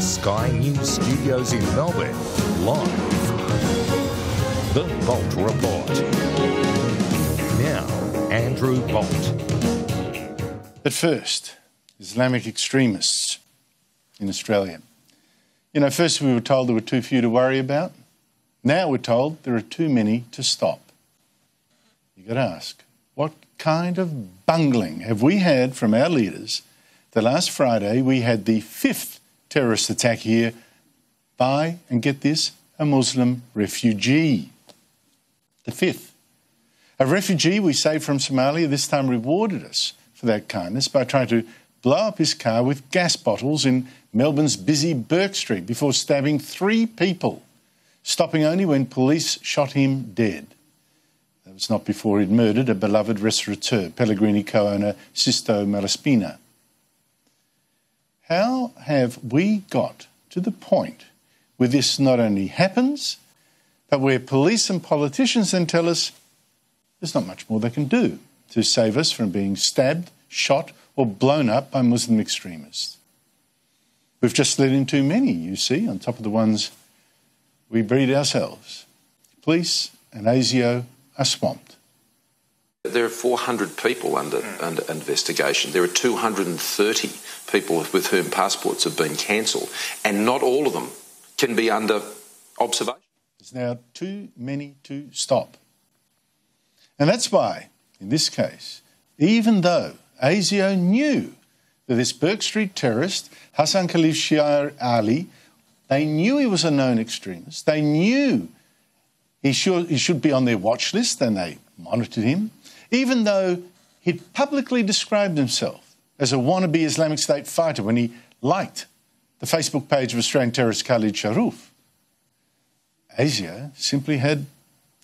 Sky News studios in Melbourne, live. The Bolt Report. Now, Andrew Bolt. But first, Islamic extremists in Australia. You know, first we were told there were too few to worry about. Now we're told there are too many to stop. You've got to ask, what kind of bungling have we had from our leaders that last Friday we had the 5th terrorist attack here by, and get this, a Muslim refugee. The 5th. A refugee we saved from Somalia this time rewarded us for that kindness by trying to blow up his car with gas bottles in Melbourne's busy Bourke Street before stabbing 3 people, stopping only when police shot him dead. That was not before he'd murdered a beloved restaurateur, Pellegrini co-owner Sisto Malaspina. How have we got to the point where this not only happens, but where police and politicians then tell us there's not much more they can do to save us from being stabbed, shot or blown up by Muslim extremists? We've just let in too many, you see, on top of the ones we breed ourselves. Police and ASIO are swamped. There are 400 people under investigation. There are 230 people with whom passports have been cancelled, and not all of them can be under observation. There's now too many to stop. And that's why, in this case, even though ASIO knew that this Bourke Street terrorist, Hassan Khalif Shia Ali, they knew he was a known extremist, they knew he should be on their watch list, and they monitored him, even though he'd publicly described himself as a wannabe Islamic State fighter when he liked the Facebook page of Australian terrorist Khalid Sharoof. ASIO simply had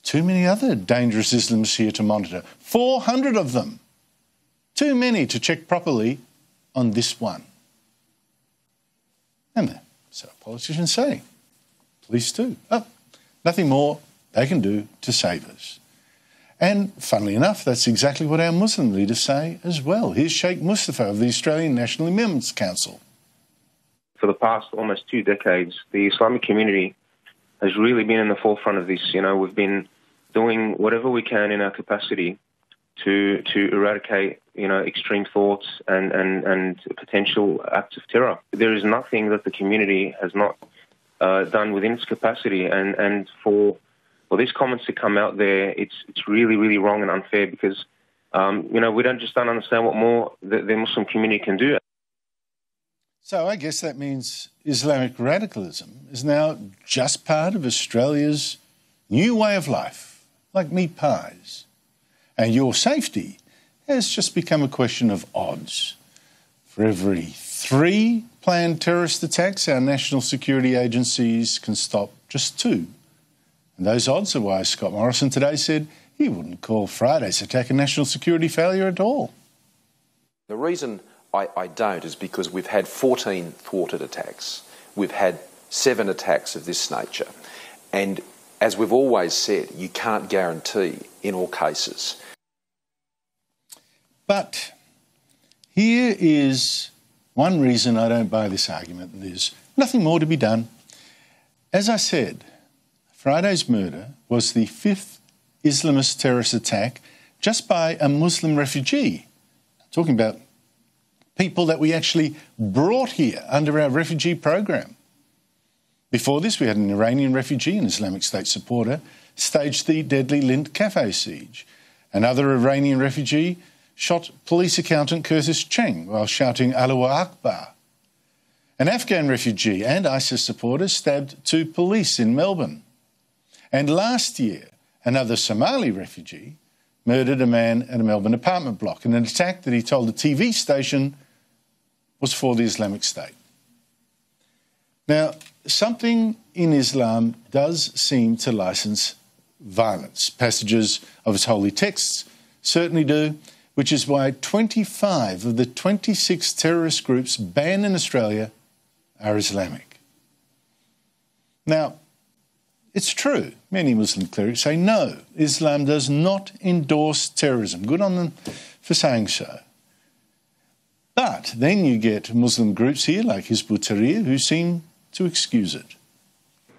too many other dangerous Islamists here to monitor. 400 of them. Too many to check properly on this one. And so politicians say, police too. Oh, nothing more they can do to save us. And funnily enough, that's exactly what our Muslim leaders say as well. Here's Sheikh Mustafa of the Australian National Imams Council. For the past almost 2 decades, the Islamic community has really been in the forefront of this. You know, we've been doing whatever we can in our capacity to eradicate, you know, extreme thoughts and potential acts of terror. There is nothing that the community has not done within its capacity, and for these comments to come out there, it's really, really wrong and unfair because, you know, we don't understand what more the Muslim community can do. So I guess that means Islamic radicalism is now just part of Australia's new way of life, like meat pies. And your safety has just become a question of odds. For every 3 planned terrorist attacks, our national security agencies can stop just 2. And those odds are why Scott Morrison today said he wouldn't call Friday's attack a national security failure at all. The reason I don't is because we've had 14 thwarted attacks. We've had 7 attacks of this nature. And as we've always said, you can't guarantee in all cases. But here is one reason I don't buy this argument, and there's nothing more to be done. As I said, Friday's murder was the 5th Islamist terrorist attack just by a Muslim refugee. I'm talking about people that we actually brought here under our refugee program. Before this, we had an Iranian refugee, an Islamic State supporter, staged the deadly Lind Cafe siege. Another Iranian refugee shot police accountant Curtis Cheng while shouting Allahu Akbar. An Afghan refugee and ISIS supporter stabbed 2 police in Melbourne. And last year, another Somali refugee murdered a man at a Melbourne apartment block in an attack that he told the TV station was for the Islamic State. Now, something in Islam does seem to license violence. Passages of its holy texts certainly do, which is why 25 of the 26 terrorist groups banned in Australia are Islamic. Now, it's true, many Muslim clerics say no, Islam does not endorse terrorism. Good on them for saying so. But then you get Muslim groups here like Hizb ut-Tahrir who seem to excuse it.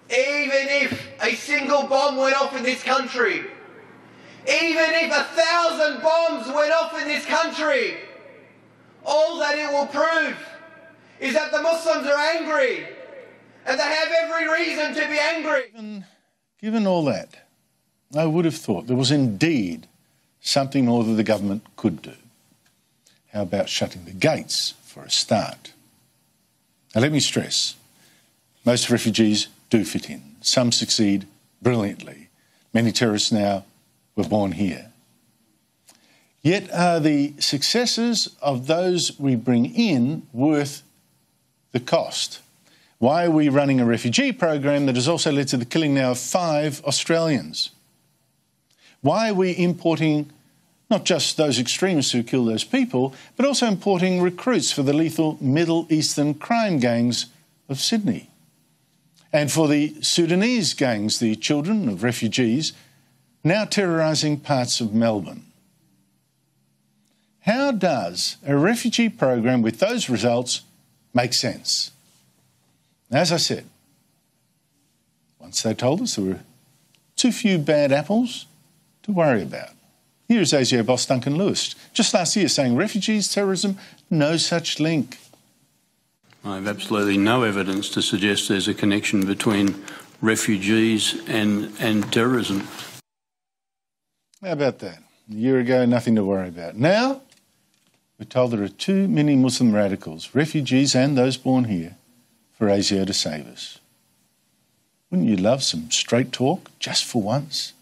Even if a single bomb went off in this country, even if 1,000 bombs went off in this country, all that it will prove is that the Muslims are angry, and they have every reason to be angry. Given all that, I would have thought there was indeed something more that the government could do. How about shutting the gates for a start? Now let me stress, most refugees do fit in. Some succeed brilliantly. Many terrorists now were born here. Yet are the successes of those we bring in worth the cost? Why are we running a refugee program that has also led to the killing now of 5 Australians? Why are we importing not just those extremists who kill those people, but also importing recruits for the lethal Middle Eastern crime gangs of Sydney? And for the Sudanese gangs, the children of refugees, now terrorising parts of Melbourne. How does a refugee program with those results make sense? As I said, once they told us there were too few bad apples to worry about. Here is ASIO boss Duncan Lewis, just last year saying refugees, terrorism, no such link. I have absolutely no evidence to suggest there's a connection between refugees and terrorism. How about that? A year ago, nothing to worry about. Now, we're told there are too many Muslim radicals, refugees and those born here, for ASIO to save us. Wouldn't you love some straight talk, just for once?